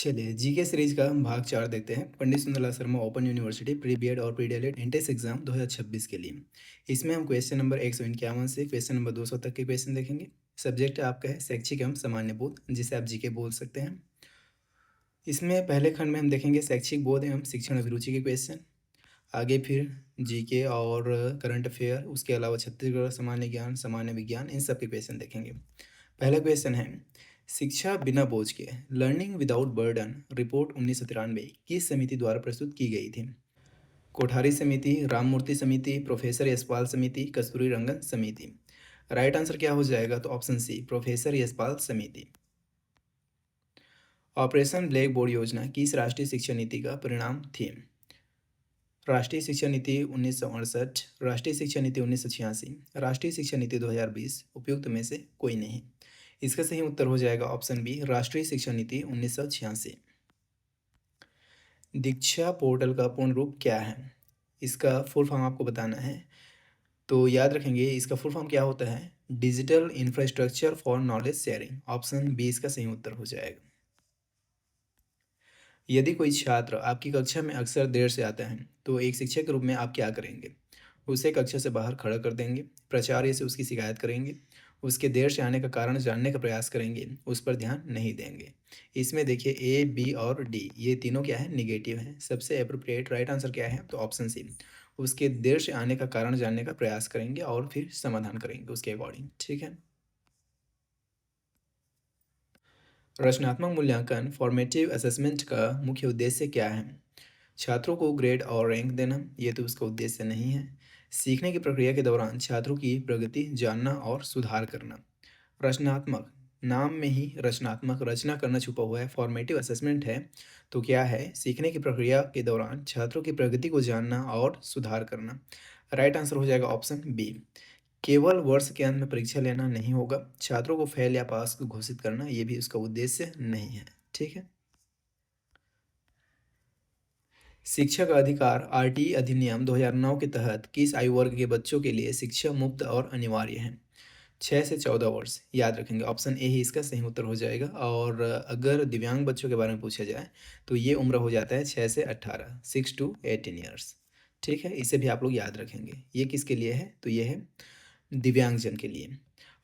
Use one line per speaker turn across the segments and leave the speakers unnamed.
चलिए GK series का हम भाग 4 देखते हैं। Pandit Sundarlal Sharma open university pre B Ed और प्री डीएलएड एंट्रेंस एग्जाम 2026 के लिए। इसमें हम क्वेश्चन नंबर 151 से क्वेश्चन नंबर 200 तक के क्वेश्चन देखेंगे। सब्जेक्ट आपका है शैक्षिक एवं सामान्य बोध, जिसे आप जीके बोल सकते हैं। इसमें पहले खंड में हम देखेंगे शैक्षिक बोध एवं शिक्षण अभिरुचि के क्वेश्चन। आगे फिर जीके और करंट अफेयर, उसके अलावा छत्तीसगढ़ सामान्य ज्ञान, सामान्य विज्ञान, इन सब के क्वेश्चन देखेंगे। पहला क्वेश्चन है, शिक्षा बिना बोझ के लर्निंग विदाउट बर्डन रिपोर्ट 1993 किस समिति द्वारा प्रस्तुत की गई थी? कोठारी समिति, राममूर्ति समिति, प्रोफेसर यशपाल समिति, कस्तूरी रंगन समिति। राइट आंसर क्या हो जाएगा? तो ऑप्शन सी, प्रोफेसर यशपाल समिति। ऑपरेशन ब्लैक बोर्ड योजना किस राष्ट्रीय शिक्षा नीति का परिणाम थी? राष्ट्रीय शिक्षा नीति 1968, राष्ट्रीय शिक्षा नीति 1986, राष्ट्रीय शिक्षा नीति 2020, उपयुक्त में से कोई नहीं। इसका सही उत्तर हो जाएगा ऑप्शन बी, राष्ट्रीय शिक्षा नीति 1986। दीक्षा पोर्टल का पूर्ण रूप क्या है? इसका फुल फॉर्म आपको बताना है। तो याद रखेंगे, इसका फुल फॉर्म क्या होता है? Digital infrastructure for knowledge sharing. Option B इसका सही उत्तर हो जाएगा। यदि कोई छात्र आपकी कक्षा में अक्सर देर से आता है तो एक शिक्षक के रूप में आप क्या करेंगे? उसे कक्षा से बाहर खड़ा कर देंगे, प्राचार्य से उसकी शिकायत करेंगे, उसके देर से आने का कारण जानने का प्रयास करेंगे, उस पर ध्यान नहीं देंगे। इसमें देखिए ए, बी और डी, ये तीनों क्या है? निगेटिव है। सबसे अप्रोप्रिएट राइट आंसर क्या है? तो ऑप्शन सी, उसके देर से आने का कारण जानने का प्रयास करेंगे और फिर समाधान करेंगे उसके अकॉर्डिंग। ठीक है। रचनात्मक मूल्यांकन फॉर्मेटिव असेसमेंट का मुख्य उद्देश्य क्या है? छात्रों को ग्रेड और रैंक देना, ये तो उसका उद्देश्य नहीं है। सीखने की प्रक्रिया के दौरान छात्रों की प्रगति जानना और सुधार करना। रचनात्मक, नाम में ही रचनात्मक, रचना करना छुपा हुआ है। फॉर्मेटिव असेसमेंट है तो क्या है? सीखने की प्रक्रिया के दौरान छात्रों की प्रगति को जानना और सुधार करना। राइट आंसर हो जाएगा ऑप्शन बी। केवल वर्ष के अंत में परीक्षा लेना नहीं होगा, छात्रों को फेल या पास को घोषित करना, ये भी उसका उद्देश्य नहीं है। ठीक है। शिक्षा का अधिकार आरटीई अधिनियम 2009 के तहत किस आयु वर्ग के बच्चों के लिए शिक्षा मुफ्त और अनिवार्य है? 6 से 14 वर्ष। याद रखेंगे, ऑप्शन ए ही इसका सही उत्तर हो जाएगा। और अगर दिव्यांग बच्चों के बारे में पूछा जाए तो ये उम्र हो जाता है 6 से 18, 6 to 18 ईयर्स। ठीक है, इसे भी आप लोग याद रखेंगे। ये किसके लिए है? तो ये है दिव्यांगजन के लिए।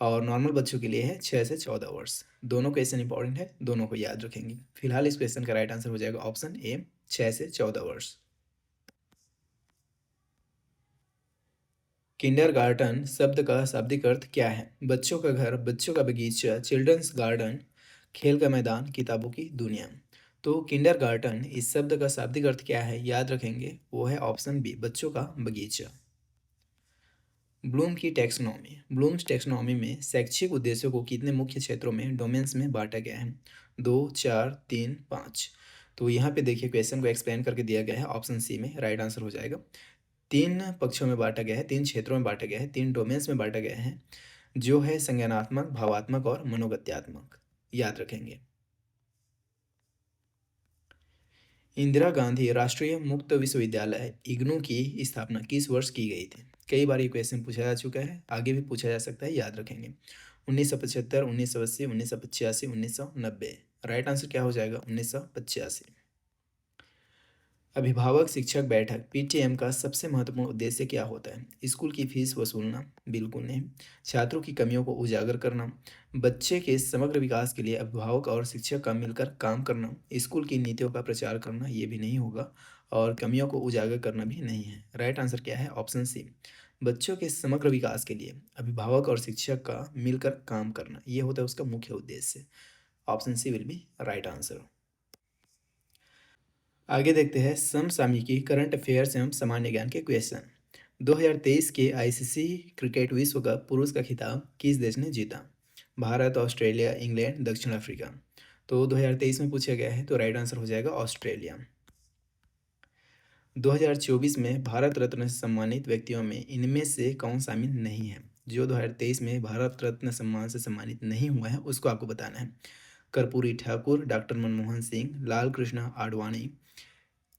और नॉर्मल बच्चों के लिए है 6 से 14 वर्ष। दोनों क्वेश्चन इंपॉर्टेंट है, दोनों को याद रखेंगे। फिलहाल इस क्वेश्चन का राइट आंसर हो जाएगा ऑप्शन ए, 6 से 14 वर्ष। किंडरगार्टन शब्द का शाब्दिक अर्थ क्या है? बच्चों का घर, बच्चों का बगीचा, चिल्ड्रंस गार्डन, खेल का मैदान, किताबों की दुनिया। तो किंडरगार्टन इस शब्द का शाब्दिक अर्थ क्या है? याद रखेंगे, वो है ऑप्शन बी, बच्चों का बगीचा। ब्लूम की टैक्सोनॉमी, ब्लूम्स टैक्सोनॉमी में शैक्षिक उद्देश्यों को कितने मुख्य क्षेत्रों में, डोमेन्स में बांटा गया है? 2, 4, 3, 5। तो यहाँ पे देखिए क्वेश्चन को एक्सप्लेन करके दिया गया है, ऑप्शन सी में राइट आंसर हो जाएगा। 3 पक्षों में बांटा गया है, 3 क्षेत्रों में बांटा गया है, 3 डोमेन्स में बांटा गया है, जो है संज्ञानात्मक, भावात्मक और मनोगत्यात्मक। याद रखेंगे। इंदिरा गांधी राष्ट्रीय मुक्त विश्वविद्यालय इग्नू की स्थापना किस वर्ष की गई थी? कई बार ये क्वेश्चन पूछा जा चुका है, आगे भी पूछा जा सकता है, याद रखेंगे। 1975, 1980, 1985, 1990। राइट आंसर क्या हो जाएगा? 1985। अभिभावक शिक्षक बैठक पीटीएम का सबसे महत्वपूर्ण उद्देश्य क्या होता है? स्कूल की फीस वसूलना? बिल्कुल नहीं। छात्रों की कमियों को उजागर करना? बच्चे के समग्र विकास के लिए अभिभावक और शिक्षक का मिलकर काम करना? स्कूल की नीतियों का प्रचार करना? ये भी नहीं होगा। और कमियों को उजागर करना भी नहीं है। राइट आंसर क्या है? ऑप्शन सी, बच्चों के समग्र विकास के लिए अभिभावक और शिक्षक का मिलकर काम करना, ये होता है उसका मुख्य उद्देश्य। Option C will be right answer. आगे देखते हैं समसामयिकी, करंट अफेयर्स एवं सामान्य ज्ञान के क्वेश्चन। 2023 के आईसीसी क्रिकेट विश्व कप पुरुष का खिताब किस देश ने जीता? भारत, ऑस्ट्रेलिया, इंग्लैंड, दक्षिण अफ्रीका। तो 2023 में पूछा गया है तो राइट आंसर हो जाएगा ऑस्ट्रेलिया। 2024 में भारत रत्न से सम्मानित व्यक्तियों में इनमें से कौन शामिल नहीं है? जो 2023 में भारत रत्न सम्मान से सम्मानित नहीं हुआ है उसको आपको बताना है। Karpoori Thakur, doctor Manmohan Singh, Lal Krishna Advani,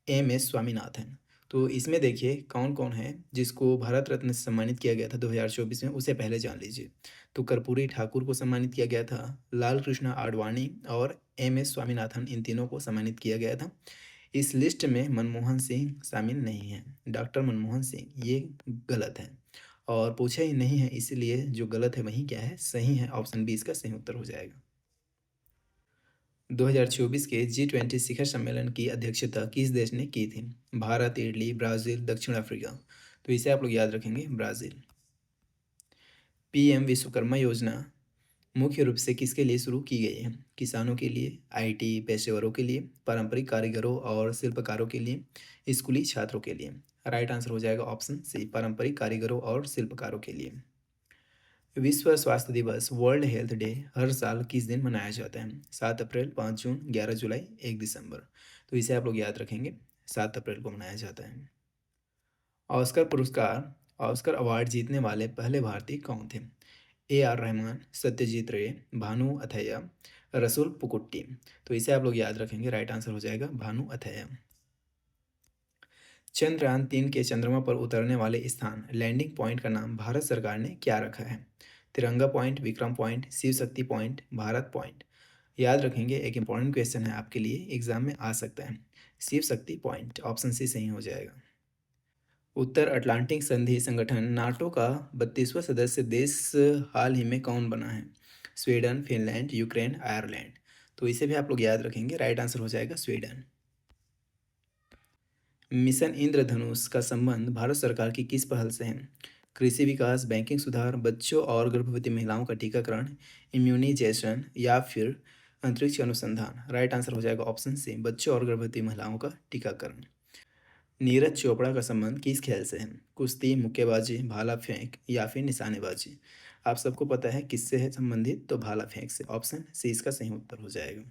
M S Swaminathan. तो इसमें देखिए कौन-कौन है जिसको भारत रत्न से सम्मानित किया गया था 2024 में, उसे पहले जान लीजिए। तो कर्पूरी ठाकुर को सम्मानित किया गया था, लाल कृष्ण आडवाणी और एम.एस. स्वामीनाथन, इन तीनों को सम्मानित किया गया था। इस लिस्ट में मनमोहन सिंह शामिल नहीं है, डॉक्टर मनमोहन सिंह, ये गलत है और पूछा ही नहीं है, इसीलिए जो गलत है वही क्या है, सही है। ऑप्शन बी इसका सही उत्तर हो जाएगा। 2024 के G20 शिखर सम्मेलन की अध्यक्षता किस देश ने की थी? भारत, इटली, ब्राज़ील, दक्षिण अफ्रीका। तो इसे आप लोग याद रखेंगे, ब्राज़ील। पीएम विश्वकर्मा योजना मुख्य रूप से किसके लिए शुरू की गई है? किसानों के लिए, आईटी पेशेवरों के लिए, पारंपरिक कारीगरों और शिल्पकारों के लिए, स्कूली छात्रों के लिए। राइट आंसर हो जाएगा ऑप्शन सी, पारंपरिक कारीगरों और शिल्पकारों के लिए। विश्व स्वास्थ्य दिवस, वर्ल्ड हेल्थ डे, हर साल किस दिन मनाया जाता है? 7 अप्रैल, 5 जून, 11 जुलाई, 1 दिसंबर। तो इसे आप लोग याद रखेंगे, 7 अप्रैल को मनाया जाता है। ऑस्कर पुरस्कार, ऑस्कर अवार्ड जीतने वाले पहले भारतीय कौन थे? A.R. रहमान, सत्यजीत रे, भानु अथैया, रसूल पुकुट्टी। तो इसे आप लोग याद रखेंगे, राइट आंसर हो जाएगा भानु अथैया। चंद्रयान 3 के चंद्रमा पर उतरने वाले स्थान, लैंडिंग पॉइंट का नाम भारत सरकार ने क्या रखा है? तिरंगा point, Vikram point, Shiv Shakti point, Bharat point. याद रखेंगे, एक इंपॉर्टेंट क्वेश्चन है आपके लिए, एग्जाम में आ सकता है। Shiv Shakti point, option C सही हो जाएगा। उत्तर अटलांटिक संधि संगठन नाटो का 32वां सदस्य देश हाल ही में कौन बना है? Sweden, Finland, Ukraine, Ireland. तो इसे भी आप लोग याद रखेंगे, राइट आंसर हो जाएगा स्वीडन। मिशन इंद्रधनुष का संबंध भारत सरकार की किस पहल से है? कृषि विकास, बैंकिंग सुधार, बच्चों और गर्भवती महिलाओं का टीकाकरण, इम्यूनाइजेशन या फिर अंतरिक्ष अनुसंधान। राइट आंसर हो जाएगा ऑप्शन सी, बच्चों और गर्भवती महिलाओं का टीकाकरण। नीरज चोपड़ा का संबंध किस खेल से है? कुश्ती, मुक्केबाजी, भाला फेंक या फिर निशानेबाजी। आप सबको पता है किससे है संबंधित, तो भाला फेंक से। ऑप्शन सी इसका सही उत्तर हो जाएगा।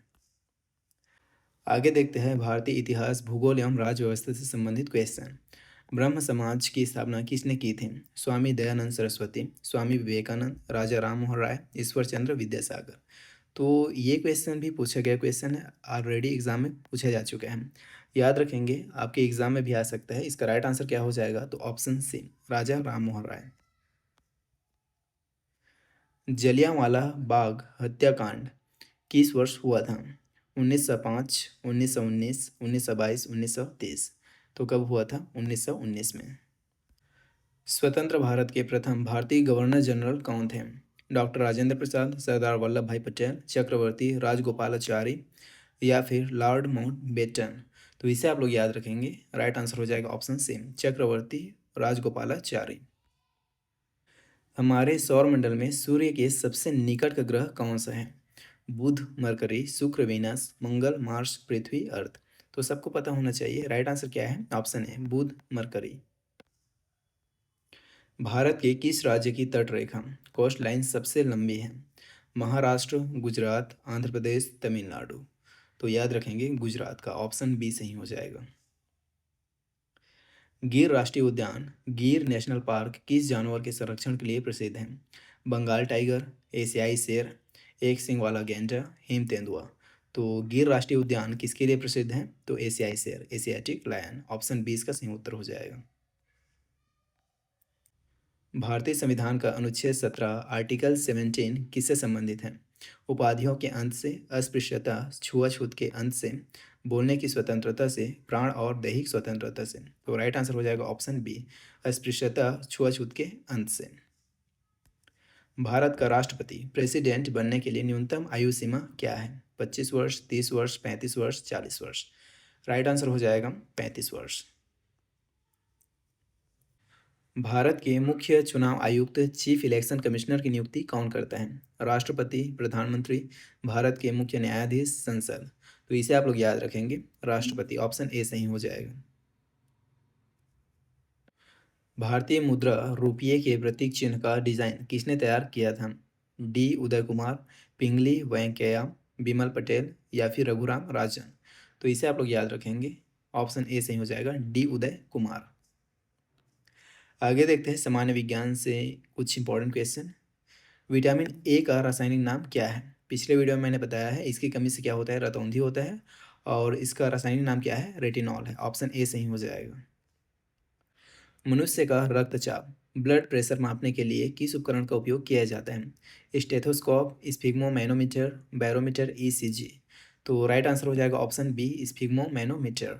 आगे देखते हैं भारतीय इतिहास, भूगोल एवं राज्य व्यवस्था से संबंधित क्वेश्चन। ब्रह्म समाज की स्थापना किसने की थी? स्वामी दयानंद सरस्वती, स्वामी विवेकानंद, राजा राम मोहन राय, ईश्वर चंद्र विद्यासागर। तो ये क्वेश्चन भी पूछा गया क्वेश्चन है, ऑलरेडी एग्जाम में पूछा जा चुका है। याद रखेंगे, आपके एग्जाम में भी आ सकता है। इसका राइट आंसर क्या हो जाएगा? तो ऑप्शन सी, राजा राम मोहन राय। जलियांवाला बाग हत्याकांड किस वर्ष हुआ था? 1905, 1919, 1922, 1923। तो कब हुआ था? 1919 में। स्वतंत्र भारत के प्रथम भारतीय गवर्नर जनरल कौन थे? डॉक्टर राजेंद्र प्रसाद, सरदार वल्लभ भाई पटेल, चक्रवर्ती राजगोपालाचारी या फिर लॉर्ड माउंटबेटन। तो इसे आप लोग याद रखेंगे, राइट आंसर हो जाएगा ऑप्शन सी, चक्रवर्ती राजगोपालाचारी। हमारे सौरमंडल में सूर्य के सबसे निकट का ग्रह कौन सा है? बुध, मरकरी, शुक्र, वीनस, मंगल, मार्स, पृथ्वी, अर्थ। तो सबको पता होना चाहिए, राइट आंसर क्या है? ऑप्शन है बुध, मरकरी। भारत के किस राज्य की तट रेखा, कोस्ट लाइन सबसे लंबी है? महाराष्ट्र, गुजरात, आंध्र प्रदेश, तमिलनाडु। तो याद रखेंगे गुजरात का, ऑप्शन बी सही हो जाएगा। गिर राष्ट्रीय उद्यान, गिर नेशनल पार्क किस जानवर के संरक्षण के लिए प्रसिद्ध है? बंगाल टाइगर, एशियाई शेर, एक सींग वाला गैंडा, हिम तेंदुआ। तो गिर राष्ट्रीय उद्यान किसके लिए प्रसिद्ध है? तो एशियाई शेर, एशियाटिक लायन। ऑप्शन बी इसका सही उत्तर हो जाएगा। भारतीय संविधान का अनुच्छेद 17 आर्टिकल 17 किससे संबंधित है? उपाधियों के अंत से, अस्पृश्यता, छुआछूत के अंत से, बोलने की स्वतंत्रता से, प्राण और दैहिक स्वतंत्रता से। तो राइट आंसर हो जाएगा ऑप्शन बी, अस्पृश्यता, छुआछूत के अंत से। भारत का राष्ट्रपति प्रेसिडेंट बनने के लिए न्यूनतम आयु सीमा क्या है? 25 वर्ष, 30 वर्ष, 35 वर्ष, 40 वर्ष। राइट आंसर हो जाएगा 35 वर्ष। भारत के मुख्य चुनाव आयुक्त, चीफ इलेक्शन कमिश्नर की नियुक्ति कौन करता है? राष्ट्रपति, प्रधानमंत्री, भारत के मुख्य न्यायाधीश, संसद। तो इसे आप लोग याद रखेंगे, राष्ट्रपति। ऑप्शन ए सही हो जाएगा। भारतीय मुद्रा रुपये के प्रतीक चिन्ह का डिजाइन किसने तैयार किया था? डी उदय कुमार, पिंगली वेंकैया, बिमल पटेल या फिर रघुराम राजन। तो इसे आप लोग याद रखेंगे, ऑप्शन ए सही हो जाएगा, डी उदय कुमार। आगे देखते हैं सामान्य विज्ञान से कुछ इंपॉर्टेंट क्वेश्चन। विटामिन ए का रासायनिक नाम क्या है? पिछले वीडियो में मैंने बताया है, इसकी कमी से क्या होता है? रतौंधी होता है। और इसका रासायनिक नाम क्या है? रेटिनॉल है। ऑप्शन ए सही हो जाएगा। मनुष्य का रक्तचाप ब्लड प्रेशर मापने के लिए किस उपकरण का उपयोग किया जाता है? Stethoscope, sphygmomanometer, barometer, ECG. तो राइट आंसर हो जाएगा ऑप्शन बी, स्फिग्मोमैनोमीटर।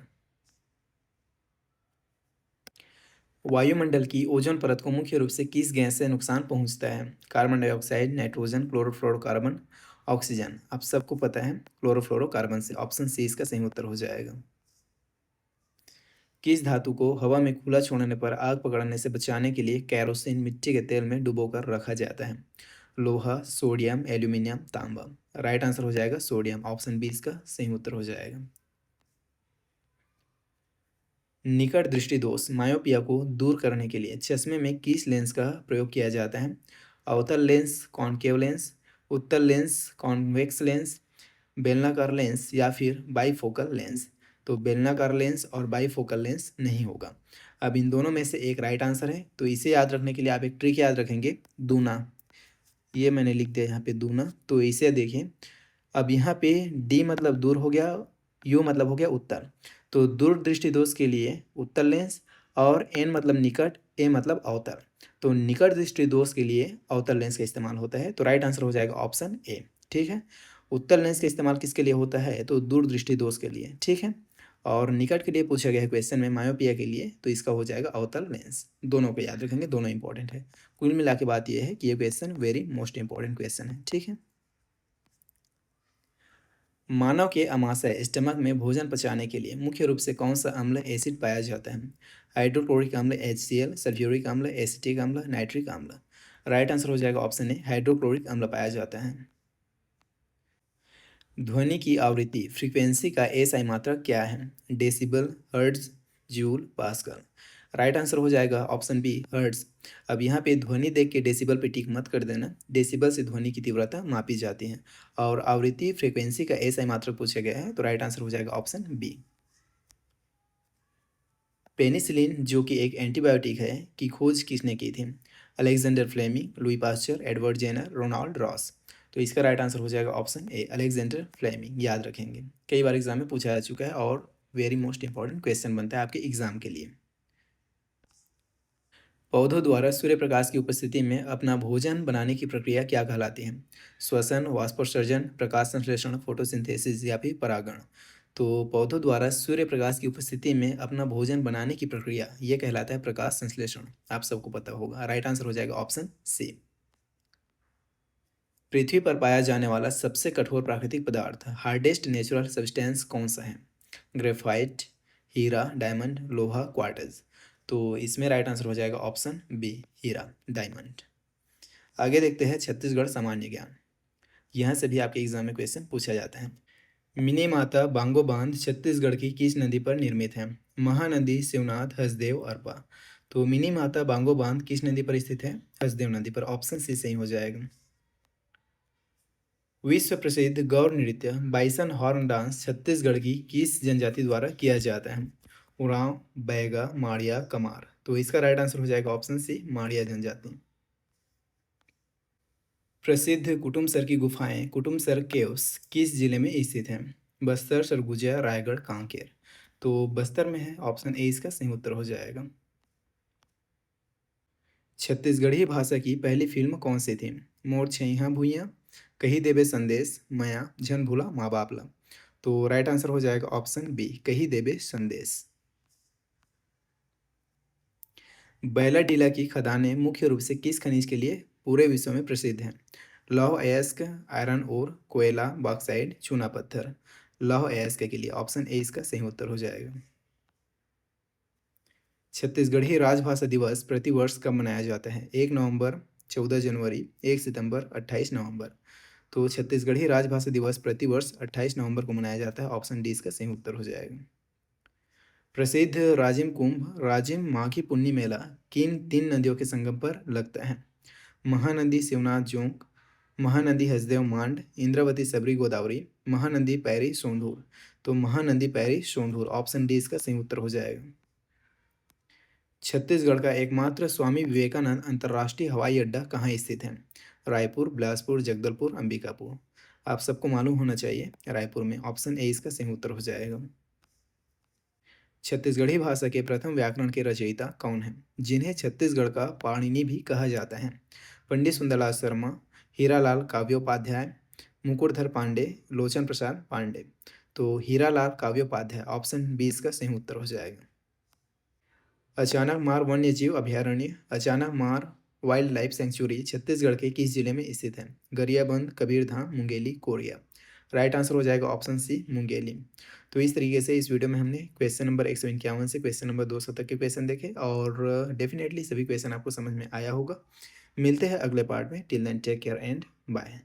वायुमंडल की ओजोन परत को मुख्य रूप से किस गैस से नुकसान पहुंचता है? Carbon dioxide, nitrogen, chlorofluorocarbon, oxygen. आप सबको पता है क्लोरोफ्लोरोकार्बन से। ऑप्शन सी इसका सही उत्तर हो जाएगा। किस धातु को हवा में खुला छोड़ने पर आग पकड़ने से बचाने के लिए कैरोसिन मिट्टी के तेल में डुबोकर रखा जाता है? लोहा, सोडियम, एल्यूमिनियम, तांबा। राइट आंसर हो जाएगा सोडियम। ऑप्शन बी इसका सही उत्तर हो जाएगा। निकट दृष्टि दोष मायोपिया को दूर करने के लिए चश्मे में किस लेंस का प्रयोग किया जाता है? अवतल लेंस, कॉनकेव लेंस, उत्तल लेंस, कॉन्वेक्स लेंस, बेलनाकार लेंस या फिर बाईफोकल लेंस। तो बेलनाकार लेंस और बाईफोकल लेंस नहीं होगा। अब इन दोनों में से एक राइट आंसर है। तो इसे याद रखने के लिए आप एक ट्रिक याद रखेंगे, दूना। ये मैंने लिख दिया यहाँ पे दूना। तो इसे देखिए, अब यहाँ पे डी मतलब दूर हो गया, यू मतलब हो गया उत्तर। तो दूरदृष्टि दोष के लिए उत्तल लेंस, और एन मतलब निकट, ए मतलब अवतल। तो निकट दृष्टि दोष के लिए अवतल लेंस का इस्तेमाल होता है। तो राइट आंसर हो जाएगा ऑप्शन ए। ठीक है। उत्तल लेंस का इस्तेमाल किसके लिए होता है? तो दूरदृष्टि दोष के लिए। ठीक है। और निकट के लिए पूछा गया है क्वेश्चन में मायोपिया के लिए, तो इसका हो जाएगा अवतल लेंस। दोनों को याद रखेंगे, दोनों इंपॉर्टेंट है। कुल मिला के बात यह है कि ये question very most important question है। ठीक है। मानव के आमाशय स्टमक में भोजन पचाने के लिए मुख्य रूप से कौन सा अम्ल एसिड पाया जाता है? हाइड्रोक्लोरिक अम्ल HCl, सल्फ्यूरिक अम्ल, एसिटिक अम्ल, नाइट्रिक अम्ल। राइट आंसर हो जाएगा ऑप्शन ए, हाइड्रोक्लोरिक अम्ल पाया जाता है। ध्वनि की आवृत्ति फ्रीक्वेंसी का एसआई मात्रक क्या है? Decibel, hertz, joule, pascal. Right answer हो जाएगा ऑप्शन बी, हर्ट्ज। अब यहाँ पे ध्वनि देख के डेसिबल पे टिक मत कर देना। डेसिबल से ध्वनि की तीव्रता मापी जाती है, और आवृत्ति फ्रीक्वेंसी का एसआई मात्रक पूछा गया है। तो राइट आंसर हो जाएगा ऑप्शन बी। पेनिसिलिन जो कि एक एंटीबायोटिक है की खोज किसने की थी? Alexander Fleming, Louis Pasteur, Edward Jenner, Ronald Ross. तो इसका राइट आंसर हो जाएगा ऑप्शन ए, अलेक्जेंडर फ्लेमिंग। याद रखेंगे, कई बार एग्जाम में पूछा जा चुका है और वेरी मोस्ट इंपॉर्टेंट क्वेश्चन बनता है आपके एग्जाम के लिए। पौधों द्वारा सूर्य प्रकाश की उपस्थिति में अपना भोजन बनाने की प्रक्रिया क्या कहलाती है? श्वसन, वाष्पोत्सर्जन, प्रकाश संश्लेषण, फोटोसिंथेसिस या फिर परागण। तो पौधों द्वारा सूर्य प्रकाश की उपस्थिति में अपना भोजन बनाने की प्रक्रिया ये कहलाता है प्रकाश संश्लेषण। आप सबको पता होगा। राइट आंसर हो जाएगा ऑप्शन सी। पृथ्वी पर पाया जाने वाला सबसे कठोर प्राकृतिक पदार्थ हार्डेस्ट नेचुरल सब्सटेंस कौन सा है? ग्रेफाइट, हीरा, डायमंड, लोहा, क्वार्ट्ज। तो इसमें राइट आंसर हो जाएगा ऑप्शन बी, हीरा, डायमंड। आगे देखते हैं छत्तीसगढ़ सामान्य ज्ञान। यहाँ से भी आपके एग्जाम में क्वेश्चन पूछा जाता है। मिनी माता बांगो बांध छत्तीसगढ़ की किस नदी पर निर्मित है? महानदी, शिवनाथ, हसदेव, अरपा। तो मिनी माता बांगो बांध किस नदी पर स्थित है? हसदेव नदी पर। ऑप्शन सी सही हो जाएगा। विश्व प्रसिद्ध गौर नृत्य बाइसन हॉर्न डांस छत्तीसगढ़ की किस जनजाति द्वारा किया जाता है? उरांव, बैगा, माड़िया, कमार। तो इसका राइट आंसर हो जाएगा ऑप्शन सी, माड़िया जनजाति। प्रसिद्ध कुटुमसर की गुफाएं कुटुमसर केव्स किस जिले में स्थित हैं? बस्तर, सरगुजा, रायगढ़, कांकेर। तो बस्तर में है। ऑप्शन ए इसका सही उत्तर हो जाएगा। छत्तीसगढ़ी भाषा की पहली फिल्म कौन सी थी? मोर छैहा भुइयां, कही देबे संदेश, मया, झन भूला माँ बाप ला। तो राइट आंसर हो जाएगा ऑप्शन बी, कही देबे संदेश। बैलाडीला की खदानें मुख्य रूप से किस खनिज के लिए पूरे विश्व में प्रसिद्ध हैं? लौह अयस्क, आयरन ओर, कोयला, बॉक्साइट, चूना पत्थर। लौह अयस्क के लिए। ऑप्शन ए इसका सही उत्तर हो जाएगा। छत्तीसगढ़ी राजभाषा दिवस प्रतिवर्ष कब मनाया जाता है? 1 नवंबर, 14 जनवरी, 1 सितंबर, 28 नवंबर। तो छत्तीसगढ़ी राजभाषा दिवस प्रतिवर्ष 28 नवंबर को मनाया जाता है। ऑप्शन डी इसका सही उत्तर हो जाएगा। प्रसिद्ध राजिम कुंभ राजिम माघी पुन्नी मेला किन तीन नदियों के संगम पर लगता है? महानदी शिवनाथ जोंक, महानदी हसदेव मांड, इंद्रावती सबरी गोदावरी, महानदी पैरी सोंढूर। तो महानदी पैरी सोंढूर। ऑप्शन डी इसका सही उत्तर हो जाएगा। छत्तीसगढ़ का एकमात्र स्वामी विवेकानंद अंतर्राष्ट्रीय हवाई अड्डा कहाँ स्थित है? रायपुर, बिलासपुर, जगदलपुर, अंबिकापुर। आप सबको मालूम होना चाहिए, रायपुर में। ऑप्शन ए इसका सही उत्तर हो जाएगा। छत्तीसगढ़ी भाषा के प्रथम व्याकरण के रचयिता कौन हैं, जिन्हें छत्तीसगढ़ का पाणिनि भी कहा जाता है? पंडित सुंदरलाल शर्मा, हीरालाल काव्योपाध्याय, मुकुटधर पांडे, लोचन प्रसाद पांडे। तो हीरालाल काव्योपाध्याय, ऑप्शन बी इसका सही उत्तर हो जाएगा। अचानक मार वन्यजीव अभयारण्य, अचानक मार वाइल्ड लाइफ सेंचुरी छत्तीसगढ़ के किस जिले में स्थित है? Gariaband, Kabirdham, Mungeli, Korea. Right answer हो जाएगा ऑप्शन सी, मुंगेली। तो इस तरीके से इस वीडियो में हमने क्वेश्चन नंबर 151 से क्वेश्चन नंबर 200 तक के क्वेश्चन देखे और डेफिनेटली सभी क्वेश्चन आपको समझ में आया होगा। मिलते हैं अगले पार्ट में। Till then take care and bye.